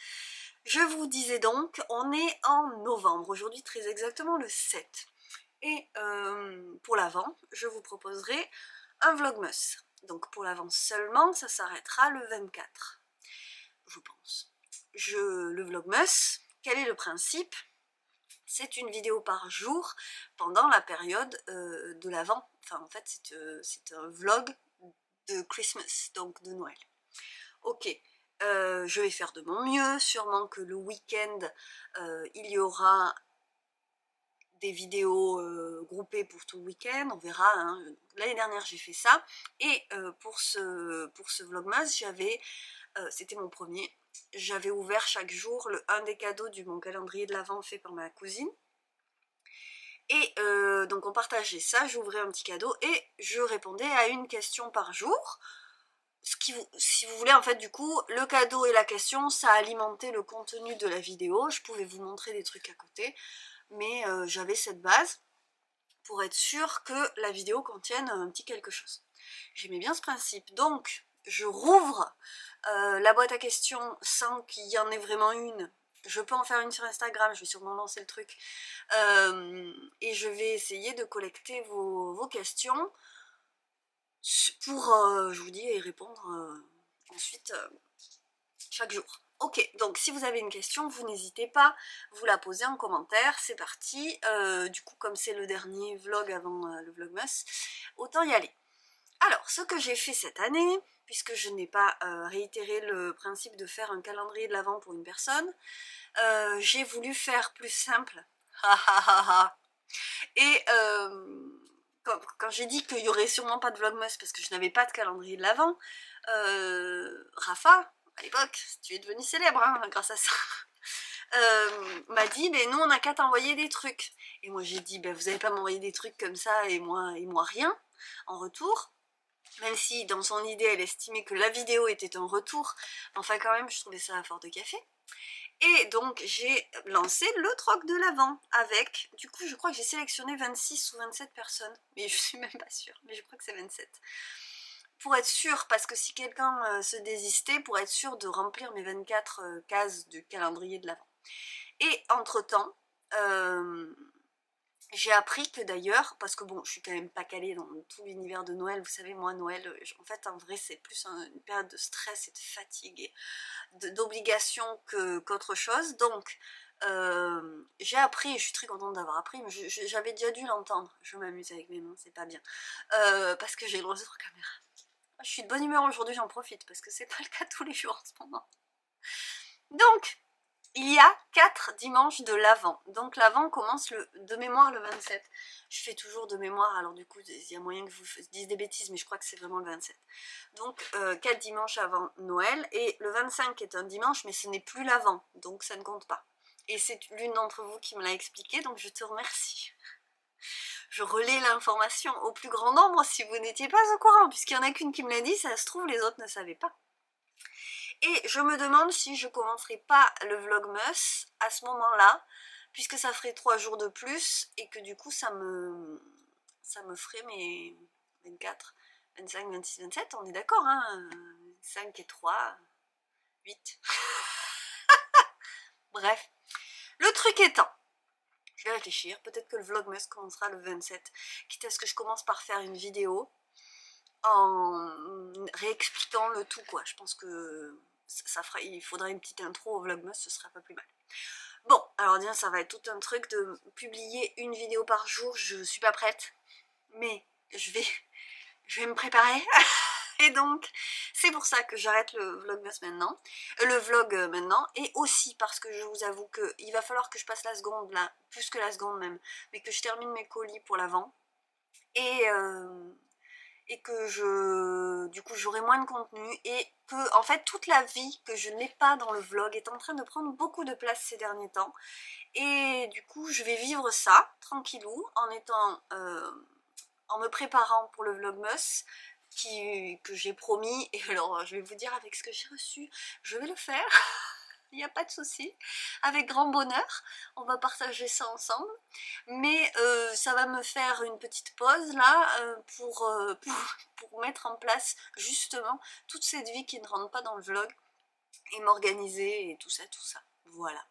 Je vous disais donc, on est en novembre, aujourd'hui très exactement le 7. Et pour l'Avent, je vous proposerai un vlogmas. Donc pour l'Avent seulement, ça s'arrêtera le 24, je pense. Le vlogmas, quel est le principe? C'est une vidéo par jour pendant la période de l'Avent. Enfin en fait c'est un vlog de Christmas, donc de Noël. Ok, je vais faire de mon mieux, sûrement que le week-end il y aura des vidéos groupées pour tout le week-end, on verra, hein. L'année dernière j'ai fait ça, et pour ce vlogmas, c'était mon premier, j'avais ouvert chaque jour un des cadeaux de mon calendrier de l'Avent fait par ma cousine, et donc on partageait ça, j'ouvrais un petit cadeau, et je répondais à une question par jour. Si vous voulez, en fait, du coup, le cadeau et la question, ça alimentait le contenu de la vidéo. Je pouvais vous montrer des trucs à côté, mais j'avais cette base pour être sûre que la vidéo contienne un petit quelque chose. J'aimais bien ce principe, donc je rouvre la boîte à questions sans qu'il y en ait vraiment une. Je peux en faire une sur Instagram, je vais sûrement lancer le truc, et je vais essayer de collecter vos questions pour, je vous dis, y répondre ensuite chaque jour. Ok, donc si vous avez une question, vous n'hésitez pas, vous la posez en commentaire, c'est parti. Du coup, comme c'est le dernier vlog avant le vlogmas, autant y aller. Alors, ce que j'ai fait cette année, puisque je n'ai pas réitéré le principe de faire un calendrier de l'Avent pour une personne, j'ai voulu faire plus simple. Et quand j'ai dit qu'il n'y aurait sûrement pas de vlogmas parce que je n'avais pas de calendrier de l'Avent, Rafa, à l'époque, tu es devenue célèbre hein, grâce à ça, m'a dit mais nous on n'a qu'à t'envoyer des trucs. Et moi j'ai dit vous n'allez pas m'envoyer des trucs comme ça et moi rien en retour. Même si dans son idée elle estimait que la vidéo était un retour, enfin quand même je trouvais ça à fort de café. Et donc j'ai lancé le troc de l'Avent avec, du coup je crois que j'ai sélectionné 26 ou 27 personnes, mais je suis même pas sûre, mais je crois que c'est 27. Pour être sûre, parce que si quelqu'un se désistait, pour être sûre de remplir mes 24 cases du calendrier de l'Avent. Et entre-temps, j'ai appris que d'ailleurs, parce que bon, je suis quand même pas calée dans tout l'univers de Noël, vous savez, moi, Noël, en fait, en vrai, c'est plus une période de stress et de fatigue et d'obligation qu'autre chose. Donc, j'ai appris, et je suis très contente d'avoir appris, mais j'avais déjà dû l'entendre. Je m'amuse avec mes mains, c'est pas bien. Parce que j'ai le droit sur caméra. Je suis de bonne humeur aujourd'hui, j'en profite, parce que c'est pas le cas tous les jours en ce moment. Donc, il y a 4 dimanches de l'Avent. Donc l'Avent commence de mémoire le 27. Je fais toujours de mémoire, alors du coup il y a moyen que je vous dise des bêtises, mais je crois que c'est vraiment le 27. Donc 4 dimanches avant Noël, et le 25 est un dimanche, mais ce n'est plus l'Avent, donc ça ne compte pas. Et c'est l'une d'entre vous qui me l'a expliqué, donc je te remercie. Je relais l'information au plus grand nombre si vous n'étiez pas au courant, puisqu'il n'y en a qu'une qui me l'a dit, ça se trouve les autres ne savaient pas. Et je me demande si je commencerai pas le vlogmas à ce moment-là, puisque ça ferait 3 jours de plus, et que du coup ça me ça me ferait mes 24, 25, 26, 27, on est d'accord, hein, 5 et 3, 8. Bref, le truc étant, je vais réfléchir, peut-être que le vlogmas commencera le 27, quitte à ce que je commence par faire une vidéo en réexpliquant le tout, quoi. Je pense que il faudra une petite intro au vlogmas, ce sera pas plus mal. Bon, alors bien, ça va être tout un truc de publier une vidéo par jour, je suis pas prête, mais je vais me préparer. Et donc, c'est pour ça que j'arrête le vlogmas maintenant, le vlog maintenant, et aussi parce que je vous avoue qu'il va falloir que je passe la seconde, là, plus que la seconde même, mais que je termine mes colis pour l'avant, et que du coup j'aurai moins de contenu, et que en fait toute la vie que je n'ai pas dans le vlog est en train de prendre beaucoup de place ces derniers temps, et du coup je vais vivre ça tranquillou en me préparant pour le vlogmas que j'ai promis. Et alors je vais vous dire, avec ce que j'ai reçu, je vais le faire. Il n'y a pas de souci, avec grand bonheur, on va partager ça ensemble, mais ça va me faire une petite pause là pour mettre en place justement toute cette vie qui ne rentre pas dans le vlog, et m'organiser et tout ça, voilà.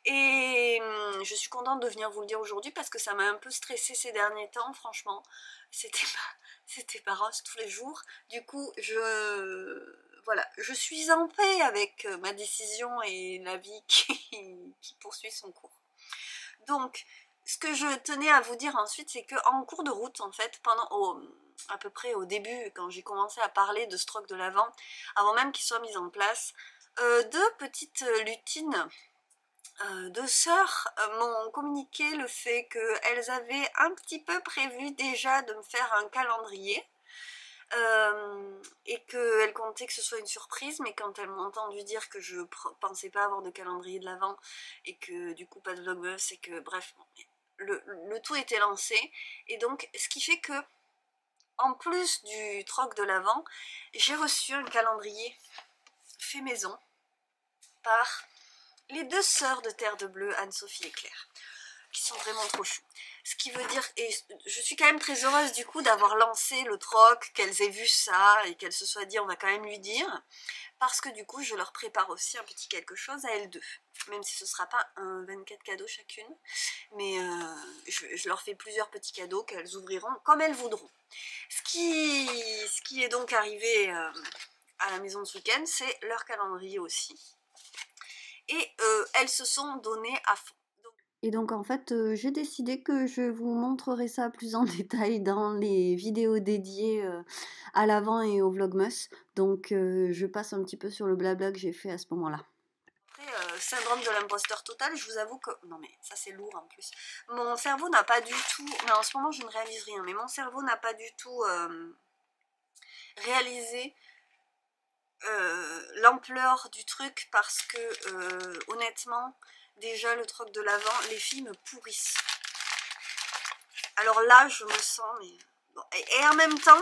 Et je suis contente de venir vous le dire aujourd'hui parce que ça m'a un peu stressée ces derniers temps, franchement, c'était pas rose tous les jours. Du coup, voilà, je suis en paix avec ma décision et la vie qui poursuit son cours. Donc, ce que je tenais à vous dire ensuite, c'est qu'en cours de route, en fait, à peu près au début, quand j'ai commencé à parler de stroke de l'avant, avant même qu'il soit mis en place, deux petites lutines, deux sœurs m'ont communiqué le fait qu'elles avaient un petit peu prévu déjà de me faire un calendrier, et qu'elles comptaient que ce soit une surprise, mais quand elles m'ont entendu dire que je pensais pas avoir de calendrier de l'avant et que du coup pas de vlogmas, et que bref, le tout était lancé. Et donc ce qui fait que en plus du troc de l'avant, j'ai reçu un calendrier fait maison par les deux sœurs de Terre de Bleu, Anne-Sophie et Claire, qui sont vraiment trop chou. Ce qui veut dire, et je suis quand même très heureuse du coup d'avoir lancé le troc, qu'elles aient vu ça et qu'elles se soient dit on va quand même lui dire, parce que du coup je leur prépare aussi un petit quelque chose à elles deux, même si ce sera pas un 24 cadeaux chacune, mais je leur fais plusieurs petits cadeaux qu'elles ouvriront comme elles voudront. Ce qui est donc arrivé à la maison ce week-end, c'est leur calendrier aussi. Et elles se sont données à fond. Et donc en fait, j'ai décidé que je vous montrerai ça plus en détail dans les vidéos dédiées à l'avant et au vlogmas. Donc je passe un petit peu sur le blabla que j'ai fait à ce moment-là. Après, syndrome de l'imposteur total, je vous avoue que... Non mais ça c'est lourd en plus. Mon cerveau n'a pas du tout... Mais en ce moment je ne réalise rien, mais mon cerveau n'a pas du tout réalisé l'ampleur du truc, parce que honnêtement, déjà le troc de l'avant, les filles me pourrissent. Alors là, je me sens... Mais... Bon, et en même temps,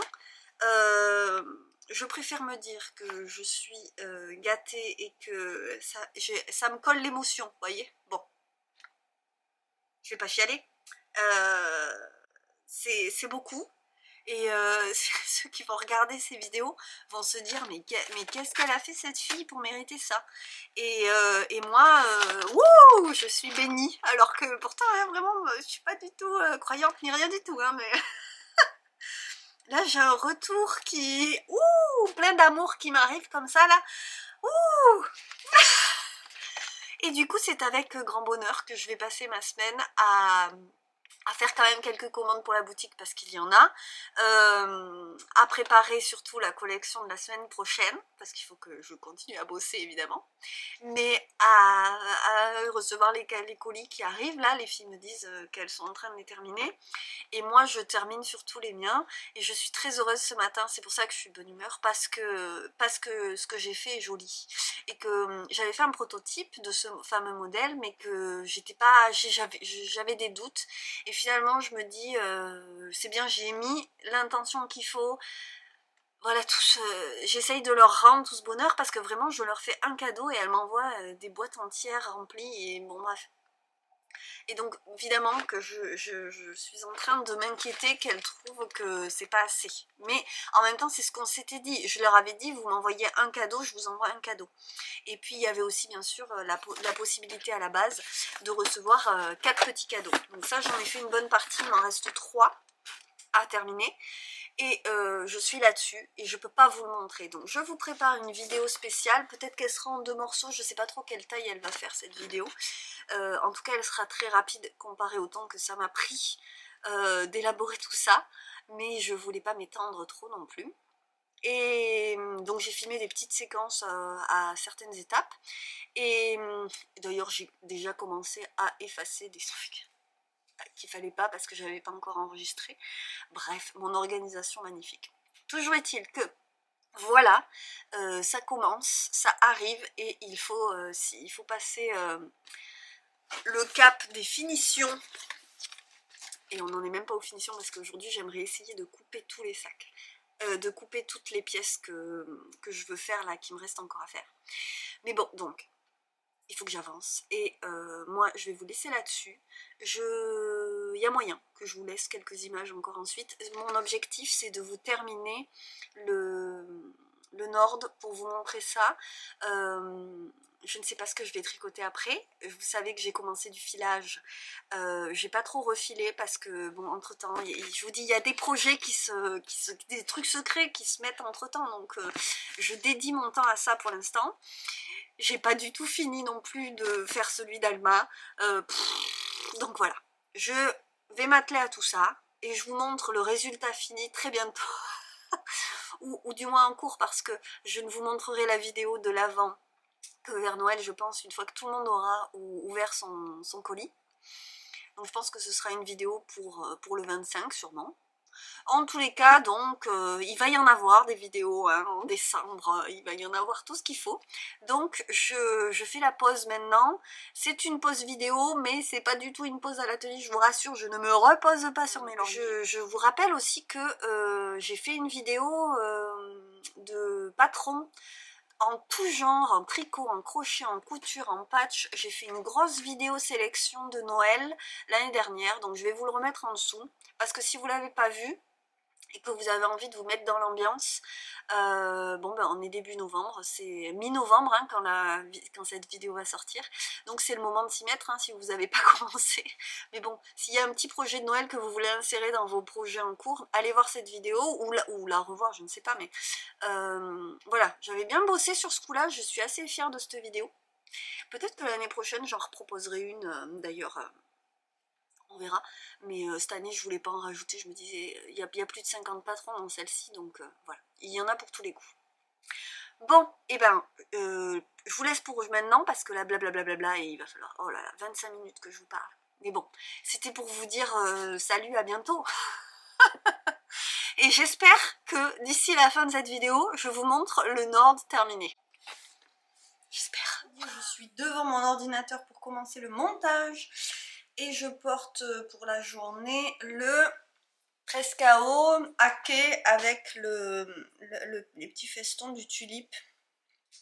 je préfère me dire que je suis gâtée et que ça me colle l'émotion, vous voyez. Bon, je vais pas chialer. C'est beaucoup. Et ceux qui vont regarder ces vidéos vont se dire mais qu'est-ce qu'elle a fait cette fille pour mériter ça. Et moi, wouh, je suis bénie. Alors que pourtant, hein, vraiment, je suis pas du tout croyante ni rien du tout. Hein, mais là, j'ai un retour qui... Ouh, plein d'amour qui m'arrive comme ça, là. Ouh. Et du coup, c'est avec grand bonheur que je vais passer ma semaine à faire quand même quelques commandes pour la boutique, parce qu'il y en a, à préparer surtout la collection de la semaine prochaine, parce qu'il faut que je continue à bosser évidemment, mais à recevoir les colis qui arrivent. Là, les filles me disent qu'elles sont en train de les terminer, et moi je termine surtout les miens, et je suis très heureuse ce matin. C'est pour ça que je suis de bonne humeur, parce que ce que j'ai fait est joli, et que j'avais fait un prototype de ce fameux modèle, mais que j'avais des doutes, et finalement je me dis c'est bien, j'ai mis l'intention qu'il faut. Voilà, j'essaye de leur rendre tout ce bonheur, parce que vraiment je leur fais un cadeau et elles m'envoient des boîtes entières remplies, et bon bref. Et donc évidemment que je suis en train de m'inquiéter qu'elle trouve que c'est pas assez. Mais en même temps c'est ce qu'on s'était dit, je leur avais dit vous m'envoyez un cadeau, je vous envoie un cadeau. Et puis il y avait aussi bien sûr la possibilité à la base de recevoir 4 petits cadeaux. Donc ça j'en ai fait une bonne partie, il m'en reste 3 à terminer. Et je suis là-dessus et je peux pas vous le montrer. Donc je vous prépare une vidéo spéciale, peut-être qu'elle sera en 2 morceaux, je sais pas trop quelle taille elle va faire cette vidéo. En tout cas elle sera très rapide comparé au temps que ça m'a pris d'élaborer tout ça. Mais je voulais pas m'étendre trop non plus. Et donc j'ai filmé des petites séquences à certaines étapes. Et d'ailleurs j'ai déjà commencé à effacer des trucs qu'il fallait pas parce que j'avais pas encore enregistré. Bref, mon organisation magnifique. Toujours est-il que voilà, ça commence, ça arrive et il faut passer le cap des finitions. Et on n'en est même pas aux finitions parce qu'aujourd'hui j'aimerais essayer de couper tous les sacs. De couper toutes les pièces que je veux faire là, qui me reste encore à faire. Mais bon, donc, il faut que j'avance. Et moi, je vais vous laisser là-dessus. Il y a moyen que je vous laisse quelques images encore ensuite. Mon objectif, c'est de vous terminer le Nord pour vous montrer ça. Je ne sais pas ce que je vais tricoter après. Vous savez que j'ai commencé du filage. J'ai pas trop refilé parce que, bon, entre temps, je vous dis, il y a des projets des trucs secrets qui se mettent entre temps. Donc, je dédie mon temps à ça pour l'instant. J'ai pas du tout fini non plus de faire celui d'Alma. Donc voilà. Je vais m'atteler à tout ça et je vous montre le résultat fini très bientôt. ou du moins en cours parce que je ne vous montrerai la vidéo de l'avant que vers Noël, je pense, une fois que tout le monde aura ouvert son colis. Donc je pense que ce sera une vidéo pour le 25 sûrement. En tous les cas, donc, il va y en avoir des vidéos hein, en décembre, il va y en avoir tout ce qu'il faut. Donc, je fais la pause maintenant. C'est une pause vidéo, mais c'est pas du tout une pause à l'atelier, je vous rassure, je ne me repose pas sur mes lauriers. Je vous rappelle aussi que j'ai fait une vidéo de patron en tout genre, en tricot, en crochet, en couture, en patch. J'ai fait une grosse vidéo sélection de Noël l'année dernière, donc je vais vous le remettre en dessous, parce que si vous ne l'avez pas vu, et que vous avez envie de vous mettre dans l'ambiance, bon ben on est début novembre, c'est mi-novembre hein, quand cette vidéo va sortir, donc c'est le moment de s'y mettre hein, si vous n'avez pas commencé. Mais bon, s'il y a un petit projet de Noël que vous voulez insérer dans vos projets en cours, allez voir cette vidéo, ou la revoir, je ne sais pas, mais voilà, j'avais bien bossé sur ce coup-là, je suis assez fière de cette vidéo. Peut-être que l'année prochaine j'en reproposerai une, d'ailleurs... on verra, mais cette année je voulais pas en rajouter, je me disais, il y a plus de 50 patrons dans celle-ci, donc voilà, il y en a pour tous les goûts. Bon, et ben, je vous laisse pour maintenant, parce que là, blablabla, et il va falloir, oh là là, 25 minutes que je vous parle. Mais bon, c'était pour vous dire salut, à bientôt. Et j'espère que d'ici la fin de cette vidéo, je vous montre le Nord terminé. J'espère. Je suis devant mon ordinateur pour commencer le montage. Et je porte pour la journée le Trescao haqué avec les petits festons du tulipe.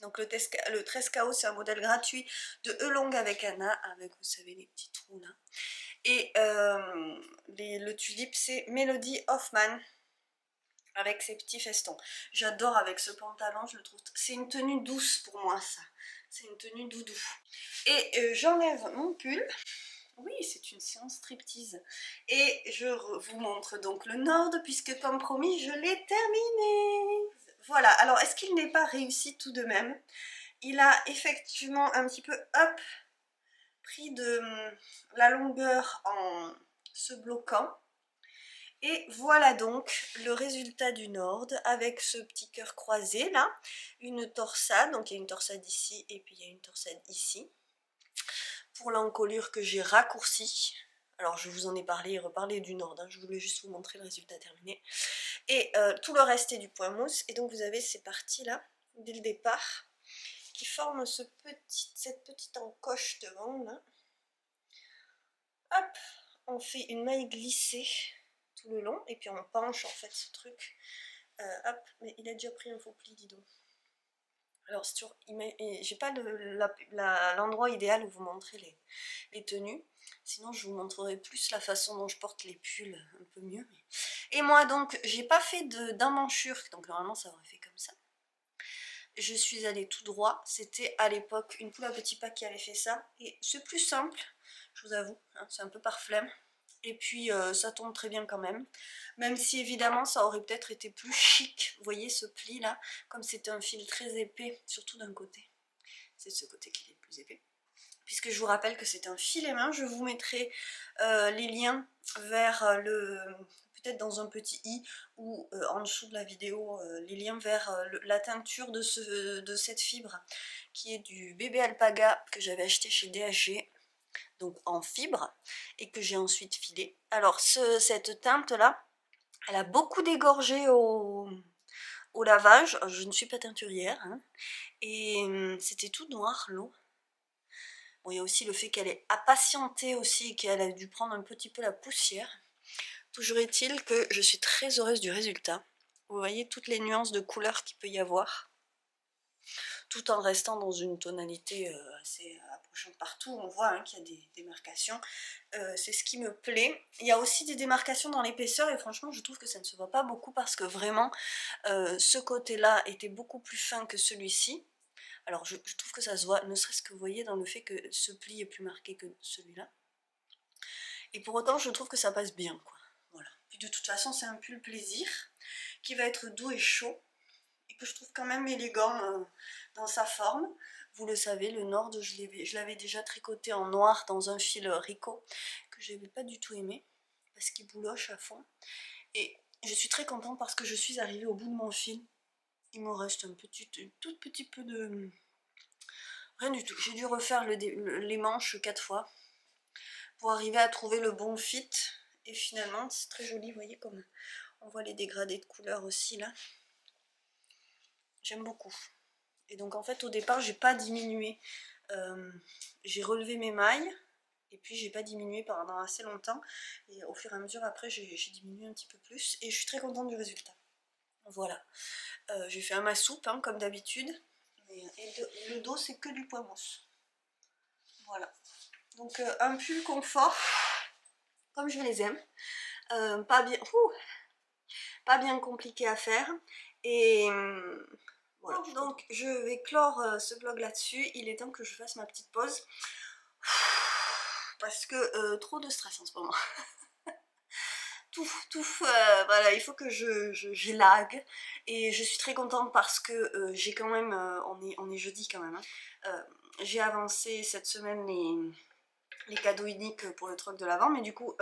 Donc le Trescao c'est un modèle gratuit de Elong avec Anna, avec vous savez les petits trous là. Et le tulipe c'est Melody Hoffman avec ses petits festons. J'adore avec ce pantalon, je le trouve, c'est une tenue douce pour moi ça. C'est une tenue doudou. Et j'enlève mon pull. Oui, c'est une séance striptease. Et je vous montre donc le Nord, puisque comme promis, je l'ai terminé. Voilà, alors est-ce qu'il n'est pas réussi tout de même? Il a effectivement un petit peu, hop, pris de la longueur en se bloquant. Et voilà donc le résultat du Nord, avec ce petit cœur croisé là, une torsade, donc il y a une torsade ici, et puis il y a une torsade ici. Pour l'encolure que j'ai raccourci, alors je vous en ai parlé et reparlé du Nord, hein, je voulais juste vous montrer le résultat terminé. Et tout le reste est du point mousse, et donc vous avez ces parties là, dès le départ, qui forment cette petite encoche devant là. Hop, on fait une maille glissée tout le long, et puis on penche en fait ce truc. Hop, mais il a déjà pris un faux pli, dis donc. Alors, j'ai pas l'endroit idéal où vous montrer les tenues. Sinon, je vous montrerai plus la façon dont je porte les pulls un peu mieux. Et moi, donc, j'ai pas fait d'emmanchure. Donc, normalement, ça aurait fait comme ça. Je suis allée tout droit. C'était à l'époque une poule à petits pas qui avait fait ça. Et c'est plus simple, je vous avoue. Hein, c'est un peu par flemme. Et puis ça tombe très bien quand même. Même si évidemment ça aurait peut-être été plus chic. Vous voyez ce pli là, comme c'était un fil très épais, surtout d'un côté. C'est de ce côté qui est le plus épais. Puisque je vous rappelle que c'est un filet main, je vous mettrai les liens vers peut-être dans un petit i ou en dessous de la vidéo, les liens vers la teinture de cette fibre qui est du bébé alpaga que j'avais acheté chez DHG, donc en fibre, et que j'ai ensuite filé. Alors cette teinte là, elle a beaucoup dégorgé au lavage. Je ne suis pas teinturière, hein, et c'était tout noir l'eau. Bon, il y a aussi le fait qu'elle est impatientée aussi, qu'elle a dû prendre un petit peu la poussière. Toujours est-il que je suis très heureuse du résultat. Vous voyez toutes les nuances de couleurs qu'il peut y avoir, tout en restant dans une tonalité assez approchante partout. On voit hein, qu'il y a des démarcations. C'est ce qui me plaît. Il y a aussi des démarcations dans l'épaisseur et franchement je trouve que ça ne se voit pas beaucoup parce que vraiment ce côté-là était beaucoup plus fin que celui-ci. Alors je trouve que ça se voit, ne serait-ce que vous voyez dans le fait que ce pli est plus marqué que celui-là. Et pour autant je trouve que ça passe bien quoi. Voilà. Puis de toute façon c'est un pull plaisir qui va être doux et chaud et que je trouve quand même élégant dans sa forme. Vous le savez, le Nord, je l'avais déjà tricoté en noir dans un fil Rico que je n'avais pas du tout aimé parce qu'il bouloche à fond. Et je suis très contente parce que je suis arrivée au bout de mon fil. Il me reste un tout petit peu de... Rien du tout. J'ai dû refaire les manches 4 fois pour arriver à trouver le bon fit. Et finalement, c'est très joli, vous voyez comme on voit les dégradés de couleurs aussi là. J'aime beaucoup. Et donc en fait au départ j'ai pas diminué, j'ai relevé mes mailles et puis j'ai pas diminué pendant assez longtemps et au fur et à mesure après j'ai diminué un petit peu plus et je suis très contente du résultat. Voilà, j'ai fait un ma soupe hein, comme d'habitude et le dos c'est que du pois mousse. Voilà, donc un pull confort comme je les aime, pas bien compliqué à faire et voilà. Donc je vais clore ce vlog là-dessus, il est temps que je fasse ma petite pause parce que trop de stress en ce moment. Voilà, il faut que j'élague et je suis très contente parce que j'ai quand même, on est jeudi quand même, hein, j'ai avancé cette semaine les cadeaux uniques pour le troc de l'Avent, mais du coup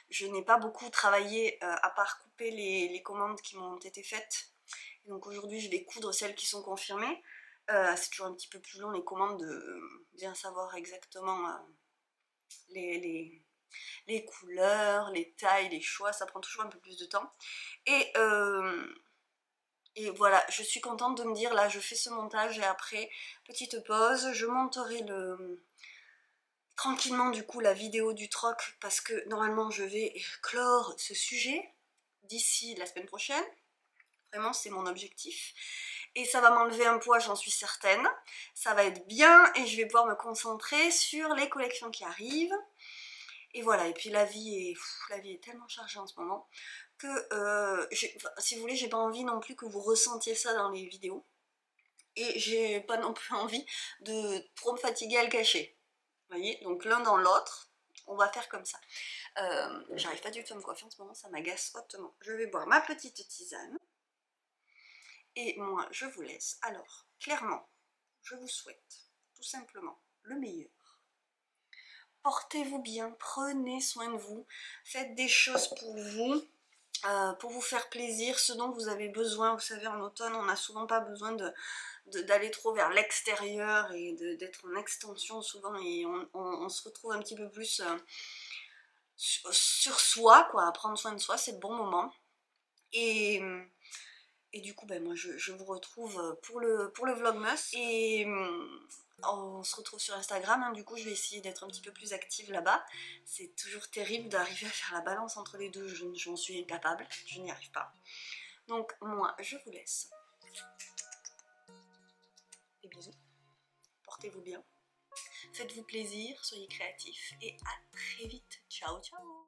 je n'ai pas beaucoup travaillé à part couper les commandes qui m'ont été faites. Donc aujourd'hui je vais coudre celles qui sont confirmées. C'est toujours un petit peu plus long les commandes de bien savoir exactement les couleurs, les tailles, les choix, ça prend toujours un peu plus de temps. Et voilà, je suis contente de me dire là je fais ce montage et après petite pause, je monterai tranquillement du coup la vidéo du troc parce que normalement je vais clore ce sujet d'ici la semaine prochaine. Vraiment c'est mon objectif. Et ça va m'enlever un poids, j'en suis certaine. Ça va être bien et je vais pouvoir me concentrer sur les collections qui arrivent. Et voilà, et puis la vie est tellement chargée en ce moment que, si vous voulez, j'ai pas envie non plus que vous ressentiez ça dans les vidéos. Et j'ai pas non plus envie de trop me fatiguer à le cacher. Vous voyez, donc l'un dans l'autre, on va faire comme ça. J'arrive pas du tout à me coiffer en ce moment, ça m'agace hautement. Je vais boire ma petite tisane. Et moi, je vous laisse. Alors, clairement, je vous souhaite tout simplement le meilleur. Portez-vous bien, prenez soin de vous, faites des choses pour vous faire plaisir, ce dont vous avez besoin. Vous savez, en automne, on n'a souvent pas besoin d'aller trop vers l'extérieur et d'être en extension souvent, et on se retrouve un petit peu plus sur soi, quoi, à prendre soin de soi, c'est le bon moment. Et du coup, ben, moi, je vous retrouve pour le vlogmas. Et on se retrouve sur Instagram, hein. Du coup, je vais essayer d'être un petit peu plus active là-bas. C'est toujours terrible d'arriver à faire la balance entre les deux. J'en suis incapable, je n'y arrive pas. Donc, moi, je vous laisse. Des bisous. Portez-vous bien. Faites-vous plaisir, soyez créatifs et à très vite. Ciao ciao.